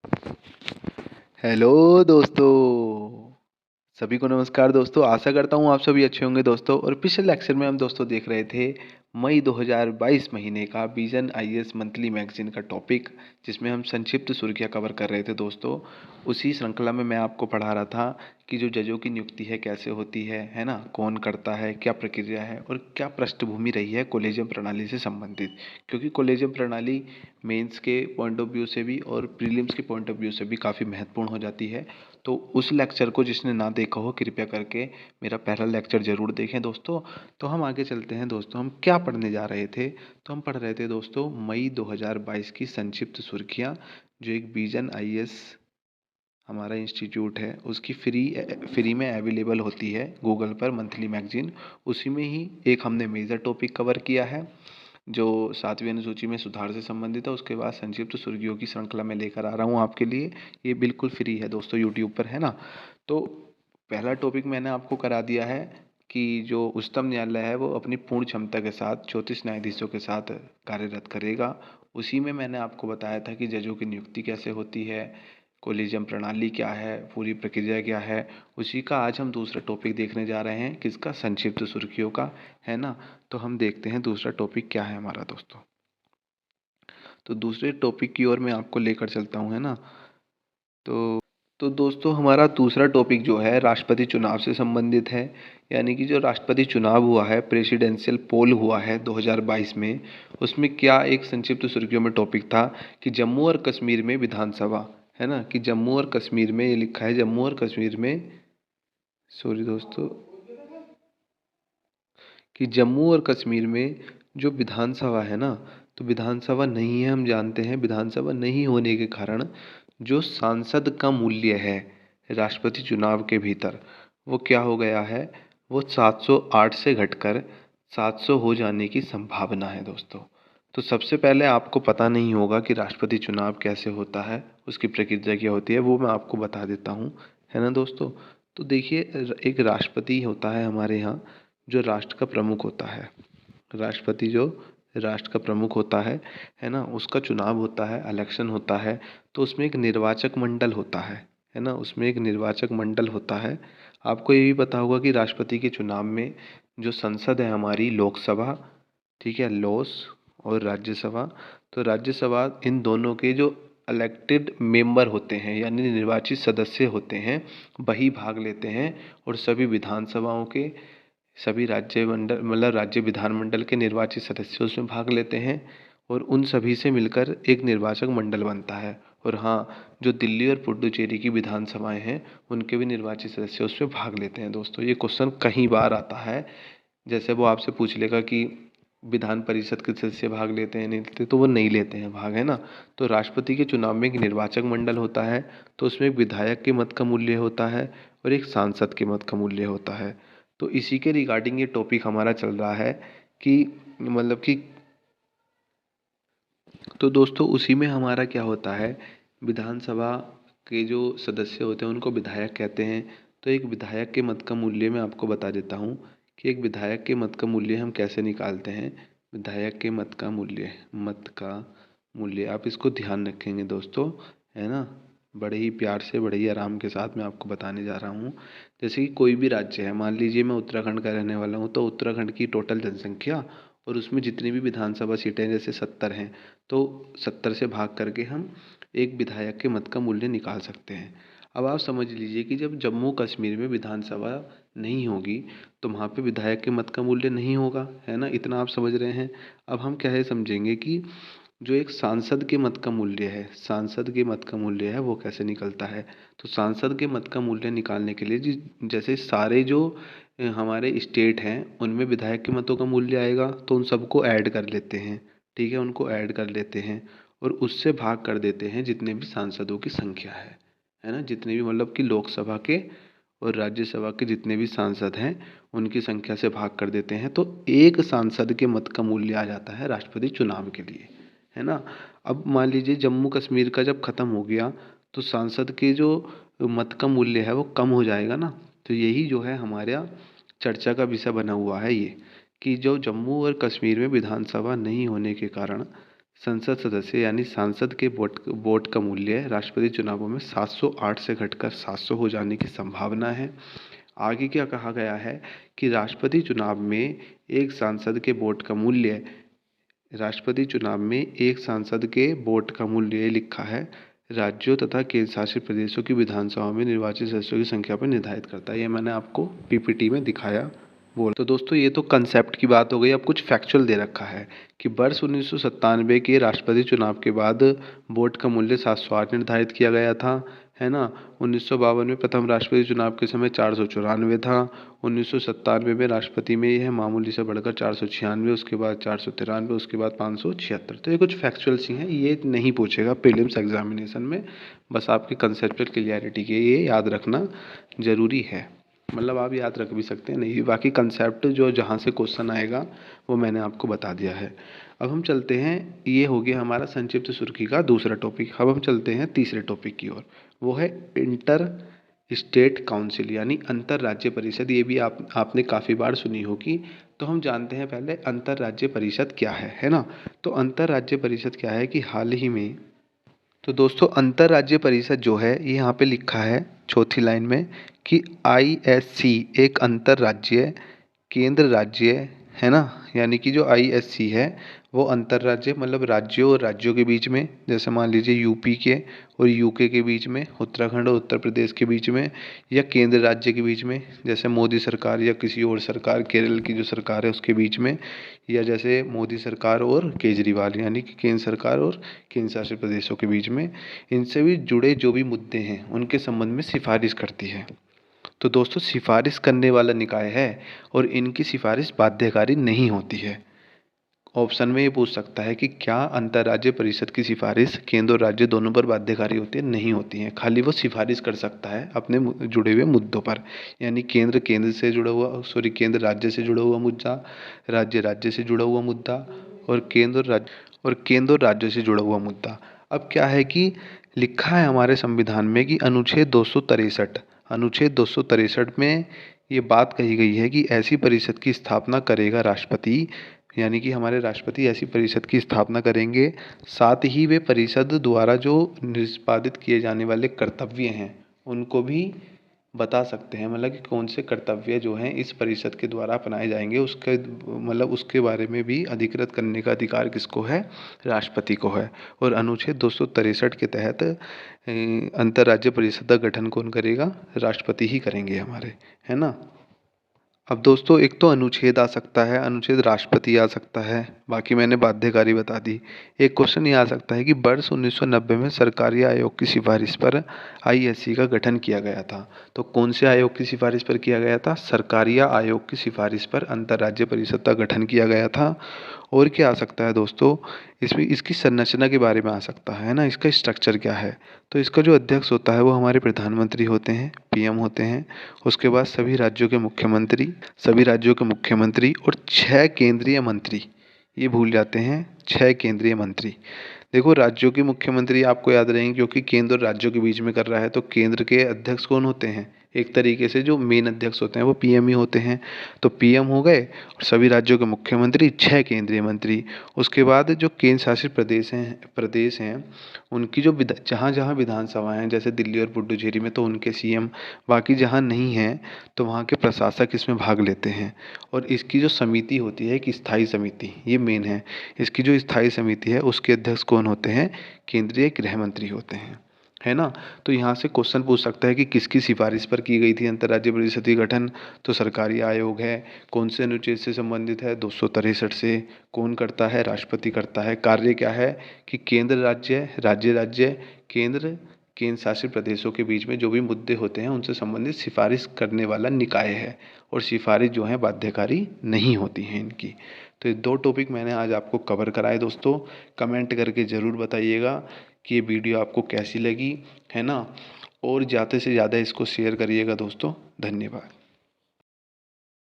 Hello दोस्तों, सभी को नमस्कार दोस्तों। आशा करता हूँ आप सभी अच्छे होंगे दोस्तों। और पिछले लेक्चर में हम दोस्तों देख रहे थे मई 2022 महीने का विजन आईएएस मंथली मैगजीन का टॉपिक, जिसमें हम संक्षिप्त सुर्खियाँ कवर कर रहे थे दोस्तों। उसी श्रृंखला में मैं आपको पढ़ा रहा था कि जो जजों की नियुक्ति है कैसे होती है ना, कौन करता है, क्या प्रक्रिया है और क्या पृष्ठभूमि रही है कॉलेजियम प्रणाली से संबंधित। क्योंकि कॉलेजियम प्रणाली मेंस के पॉइंट ऑफ व्यू से भी और प्रीलिम्स के पॉइंट ऑफ व्यू से भी काफ़ी महत्वपूर्ण हो जाती है। तो उस लेक्चर को जिसने ना देखा हो कृपया करके मेरा पहला लेक्चर ज़रूर देखें दोस्तों। तो हम आगे चलते हैं दोस्तों। हम क्या पढ़ने जा रहे थे? तो हम पढ़ रहे थे दोस्तों मई 2022 की संक्षिप्त सुर्खियाँ, जो एक विजन आईएएस हमारा इंस्टीट्यूट है उसकी फ्री में अवेलेबल होती है गूगल पर मंथली मैगजीन। उसी में ही एक हमने मेजर टॉपिक कवर किया है जो 7वीं अनुसूची में सुधार से संबंधित है। उसके बाद संक्षिप्त सुर्खियों की श्रृंखला में लेकर आ रहा हूँ आपके लिए। ये बिल्कुल फ्री है दोस्तों, यूट्यूब पर है ना। तो पहला टॉपिक मैंने आपको करा दिया है कि जो उच्चतम न्यायालय है वो अपनी पूर्ण क्षमता के साथ 34 न्यायाधीशों के साथ कार्यरत करेगा। उसी में मैंने आपको बताया था कि जजों की नियुक्ति कैसे होती है, कोलिजियम प्रणाली क्या है, पूरी प्रक्रिया क्या है। उसी का आज हम दूसरा टॉपिक देखने जा रहे हैं, किसका? संक्षिप्त सुर्खियों का, है ना। तो हम देखते हैं दूसरा टॉपिक क्या है हमारा दोस्तों। तो दूसरे टॉपिक की ओर मैं आपको लेकर चलता हूँ, है ना। तो दोस्तों हमारा दूसरा टॉपिक जो है राष्ट्रपति चुनाव से संबंधित है। यानी कि जो राष्ट्रपति चुनाव हुआ है, प्रेसिडेंशियल पोल हुआ है 2022 में, उसमें क्या एक संक्षिप्त सुर्खियों में टॉपिक था कि जम्मू और कश्मीर में विधानसभा, है ना, कि जम्मू और कश्मीर में, ये लिखा है जम्मू और कश्मीर में, सॉरी दोस्तों, कि जम्मू और कश्मीर में जो विधानसभा है ना, तो विधानसभा नहीं है। हम जानते हैं विधानसभा नहीं होने के कारण जो सांसद का मूल्य है राष्ट्रपति चुनाव के भीतर, वो क्या हो गया है, वो 708 से घटकर 700 हो जाने की संभावना है दोस्तों। तो सबसे पहले आपको पता नहीं होगा कि राष्ट्रपति चुनाव कैसे होता है, उसकी प्रक्रिया क्या होती है, वो मैं आपको बता देता हूँ, है ना दोस्तों। तो देखिए, एक राष्ट्रपति होता है हमारे यहाँ जो राष्ट्र का प्रमुख होता है। राष्ट्रपति जो राष्ट्र का प्रमुख होता है ना, उसका चुनाव होता है, इलेक्शन होता है। तो उसमें एक निर्वाचक मंडल होता है ना, उसमें एक निर्वाचक मंडल होता है। आपको ये भी पता होगा कि राष्ट्रपति के चुनाव में जो संसद है हमारी, लोकसभा, ठीक है, लोस, और राज्यसभा, तो राज्यसभा, इन दोनों के जो इलेक्टेड मेंबर होते हैं यानी निर्वाचित सदस्य होते हैं, वही भाग लेते हैं। और सभी विधानसभाओं के, सभी राज्य मंडल, मतलब राज्य विधानमंडल के निर्वाचित सदस्य उसमें भाग लेते हैं। और उन सभी से मिलकर एक निर्वाचक मंडल बनता है। और हाँ, जो दिल्ली और पुडुचेरी की विधानसभाएं हैं उनके भी निर्वाचित सदस्य उसमें भाग लेते हैं दोस्तों। ये क्वेश्चन कई बार आता है। जैसे वो आपसे पूछ लेगा कि विधान परिषद के सदस्य भाग लेते हैं नहीं लेते, तो वो नहीं लेते हैं भाग, है ना। तो राष्ट्रपति के चुनाव में एक निर्वाचक मंडल होता है, तो उसमें एक विधायक के मत का मूल्य होता है और एक सांसद के मत का मूल्य होता है। तो इसी के रिगार्डिंग ये टॉपिक हमारा चल रहा है कि मतलब कि, तो दोस्तों उसी में हमारा क्या होता है, विधानसभा के जो सदस्य होते हैं उनको विधायक कहते हैं। तो एक विधायक के मत का मूल्य मैं आपको बता देता हूँ कि एक विधायक के मत का मूल्य हम कैसे निकालते हैं। विधायक के मत का मूल्य आप इसको ध्यान रखेंगे दोस्तों, है ना। बड़े ही प्यार से, बड़े ही आराम के साथ मैं आपको बताने जा रहा हूँ। जैसे कि कोई भी राज्य है, मान लीजिए मैं उत्तराखंड का रहने वाला हूँ, तो उत्तराखंड की टोटल जनसंख्या और उसमें जितनी भी विधानसभा सीटें जैसे 70 हैं, तो 70 से भाग करके हम एक विधायक के मत का मूल्य निकाल सकते हैं। अब आप समझ लीजिए कि जब जम्मू कश्मीर में विधानसभा नहीं होगी तो वहाँ पे विधायक के मत का मूल्य नहीं होगा, है ना। इतना आप समझ रहे हैं। अब हम क्या है समझेंगे कि जो एक सांसद के मत का मूल्य है, सांसद के मत का मूल्य है वो कैसे निकलता है। तो सांसद के मत का मूल्य निकालने के लिए जैसे सारे जो हमारे स्टेट हैं उनमें विधायक के मतों का मूल्य आएगा, तो उन सबको ऐड कर लेते हैं, ठीक है, उनको ऐड कर लेते हैं और उससे भाग कर देते हैं जितने भी सांसदों की संख्या है ना, जितने भी मतलब कि लोकसभा के और राज्यसभा के जितने भी सांसद हैं उनकी संख्या से भाग कर देते हैं। तो एक सांसद के मत का मूल्य आ जाता है राष्ट्रपति चुनाव के लिए, है ना। अब मान लीजिए जम्मू कश्मीर का जब ख़त्म हो गया तो सांसद के जो मत का मूल्य है वो कम हो जाएगा ना। तो यही जो है हमारा चर्चा का विषय बना हुआ है ये, कि जो जम्मू और कश्मीर में विधानसभा नहीं होने के कारण संसद सदस्य यानी सांसद के वोट का मूल्य राष्ट्रपति चुनावों में 708 से घटकर 700 हो जाने की संभावना है। आगे क्या कहा गया है कि राष्ट्रपति चुनाव में एक सांसद के वोट का मूल्य ये लिखा है राज्यों तथा केंद्र शासित प्रदेशों की विधानसभा में निर्वाचित सदस्यों की संख्या पर निर्धारित करता है। ये मैंने आपको पीपीटी में दिखाया तो दोस्तों ये तो कंसेप्ट की बात हो गई। अब कुछ फैक्चुअल दे रखा है कि वर्ष 1997 के राष्ट्रपति चुनाव के बाद वोट का मूल्य 708 निर्धारित किया गया था, है ना। 1952 में प्रथम राष्ट्रपति चुनाव के समय 494 था। 1997 में राष्ट्रपति में यह मामूली से बढ़कर 496, उसके बाद 493, उसके बाद 576। तो ये कुछ फैक्चुअल्स ही हैं, ये नहीं पूछेगा प्रीलिम्स एग्जामिनेशन में, बस आपकी कंसेप्चुअल क्लियरिटी के लिए याद रखना ज़रूरी है। मतलब आप याद रख भी सकते हैं, नहीं बाकी कंसेप्ट जो जहाँ से क्वेश्चन आएगा वो मैंने आपको बता दिया है। अब हम चलते हैं, ये हो गया हमारा संक्षिप्त सुर्खी का दूसरा टॉपिक। अब हम चलते हैं तीसरे टॉपिक की ओर, वो है इंटर स्टेट काउंसिल यानी अंतर राज्य परिषद। ये भी आपने काफ़ी बार सुनी होगी। तो हम जानते हैं पहले अंतर राज्य परिषद क्या है ना। तो अंतर राज्य परिषद क्या है कि हाल ही में, तो दोस्तों अंतर राज्य परिषद जो है ये यहाँ पे लिखा है चौथी लाइन में कि ISC एक अंतर राज्य केंद्र राज्य है ना, यानी कि जो ISC है वो अंतर राज्य मतलब राज्यों और राज्यों के बीच में, जैसे मान लीजिए यूपी के और यूके के बीच में, उत्तराखंड और उत्तर प्रदेश के बीच में, या केंद्र राज्य के बीच में जैसे मोदी सरकार या किसी और सरकार, केरल की जो सरकार है उसके बीच में, या जैसे मोदी सरकार और केजरीवाल यानी कि केंद्र सरकार और केंद्र शासित प्रदेशों के बीच में, इनसे भी जुड़े जो भी मुद्दे हैं उनके संबंध में सिफारिश करती है। तो दोस्तों सिफारिश करने वाला निकाय है और इनकी सिफारिश बाध्यकारी नहीं होती है। ऑप्शन में ये पूछ सकता है कि क्या अंतर्राज्य परिषद की सिफारिश केंद्र और राज्य दोनों पर बाध्यकारी होती है? नहीं होती है, खाली वो सिफारिश कर सकता है अपने जुड़े हुए मुद्दों पर। यानी केंद्र से जुड़ा हुआ, केंद्र राज्य से जुड़ा हुआ मुद्दा, राज्य से जुड़ा हुआ मुद्दा, और केंद्र और राज्य से जुड़ा हुआ मुद्दा। अब क्या है कि लिखा है हमारे संविधान में कि अनुच्छेद 263 में ये बात कही गई है कि ऐसी परिषद की स्थापना करेगा राष्ट्रपति, यानी कि हमारे राष्ट्रपति ऐसी परिषद की स्थापना करेंगे। साथ ही वे परिषद द्वारा जो निष्पादित किए जाने वाले कर्तव्य हैं उनको भी बता सकते हैं, मतलब कि कौन से कर्तव्य जो हैं इस परिषद के द्वारा अपनाए जाएंगे, उसके बारे में भी अधिकृत करने का अधिकार किसको है? राष्ट्रपति को है। और अनुच्छेद 263 के तहत अंतर्राज्य परिषद का गठन कौन करेगा? राष्ट्रपति ही करेंगे हमारे, है ना। अब दोस्तों एक तो अनुच्छेद आ सकता है, अनुच्छेद राष्ट्रपति आ सकता है, बाकी मैंने बाध्यकारी बता दी। एक क्वेश्चन ये आ सकता है कि वर्ष 1990 में सरकारी आयोग की सिफारिश पर ISC का गठन किया गया था। तो कौन से आयोग की सिफारिश पर किया गया था? सरकारी आयोग की सिफारिश पर अंतर्राज्य परिषद का गठन किया गया था। और क्या आ सकता है दोस्तों, इसमें इसकी संरचना के बारे में आ सकता है ना, इसका स्ट्रक्चर क्या है? तो इसका जो अध्यक्ष होता है वो हमारे प्रधानमंत्री होते हैं, PM होते हैं। उसके बाद सभी राज्यों के मुख्यमंत्री और 6 केंद्रीय मंत्री, ये भूल जाते हैं 6 केंद्रीय मंत्री। देखो राज्यों के मुख्यमंत्री आपको याद रहेंगे क्योंकि केंद्र और राज्यों के बीच में कर रहा है, तो केंद्र के अध्यक्ष कौन होते हैं? एक तरीके से जो मेन अध्यक्ष होते हैं वो PM ही होते हैं। तो PM हो गए और सभी राज्यों के मुख्यमंत्री, 6 केंद्रीय मंत्री। उसके बाद जो केंद्र शासित प्रदेश हैं उनकी जो जहाँ जहाँ विधानसभाएं हैं जैसे दिल्ली और पुडुचेरी में, तो उनके CM। बाकी जहाँ नहीं हैं तो वहाँ के प्रशासक इसमें भाग लेते हैं। और इसकी जो समिति होती है, एक स्थायी समिति, ये मेन है। इसकी जो स्थायी समिति है उसके अध्यक्ष कौन होते हैं? केंद्रीय गृह मंत्री होते हैं, है ना। तो यहाँ से क्वेश्चन पूछ सकता है कि किसकी सिफारिश पर की गई थी अंतर्राज्य परिषद की गठन? तो सरकारी आयोग है। कौन से अनुच्छेद से संबंधित है? 263 से। कौन करता है? राष्ट्रपति करता है। कार्य क्या है कि केंद्र राज्य केंद्र शासित प्रदेशों के बीच में जो भी मुद्दे होते हैं उनसे संबंधित सिफारिश करने वाला निकाय है, और सिफारिश जो है बाध्यकारी नहीं होती हैं इनकी। तो ये 2 टॉपिक मैंने आज आपको कवर कराए दोस्तों। कमेंट करके ज़रूर बताइएगा कि ये वीडियो आपको कैसी लगी, है ना। और ज़्यादा से ज़्यादा इसको शेयर करिएगा दोस्तों। धन्यवाद।